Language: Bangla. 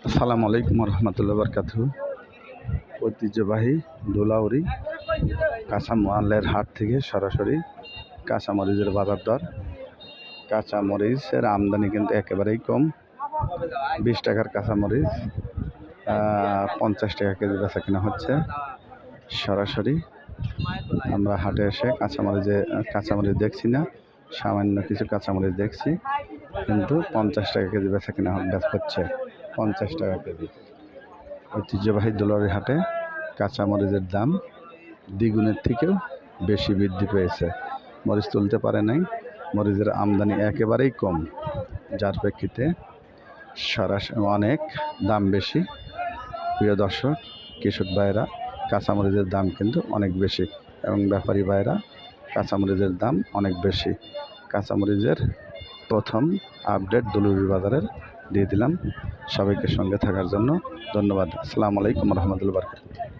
আসসালামু আলাইকুম রহমতুল্লাহ বরকাতুহু। ঐতিহ্যবাহী ধুলাউড়ি কাঁচামালের হাট থেকে সরাসরি কাঁচামরিচের বাজার দর। কাঁচামরিচের আমদানি কিন্তু একেবারেই কম। 20 টাকার কাঁচামরিচ 50 টাকা কেজি বেচা কিনা হচ্ছে। সরাসরি আমরা হাটে এসে কাঁচামরিচ দেখছি না, সামান্য কিছু কাঁচামরিচ দেখছি, কিন্তু 50 টাকা কেজি বেচা কিনা হচ্ছে। 50 টাকা কেজি। ঐতিহ্যবাহী ধুলাউড়ি হাটে কাঁচামরিচের দাম দ্বিগুণের থেকেও বেশি বৃদ্ধি পেয়েছে। মরিচ তুলতে পারে নাই, মরিচের আমদানি একেবারেই কম, যার প্রেক্ষিতে সরাসরি অনেক দাম বেশি। প্রিয় দর্শক, কৃষক ভাইয়েরা, কাঁচামরিচের দাম কিন্তু অনেক বেশি এবং ব্যাপারী ভাইয়েরা কাঁচামরিচের দাম অনেক বেশি। কাঁচামরিচের প্রথম আপডেট ধুলাউড়ি বাজারের দিয়ে দিলাম। সবাইকে সঙ্গে থাকার জন্য ধন্যবাদ। আসসালামু আলাইকুম রহমতুল্লাহ বরকাতুহু।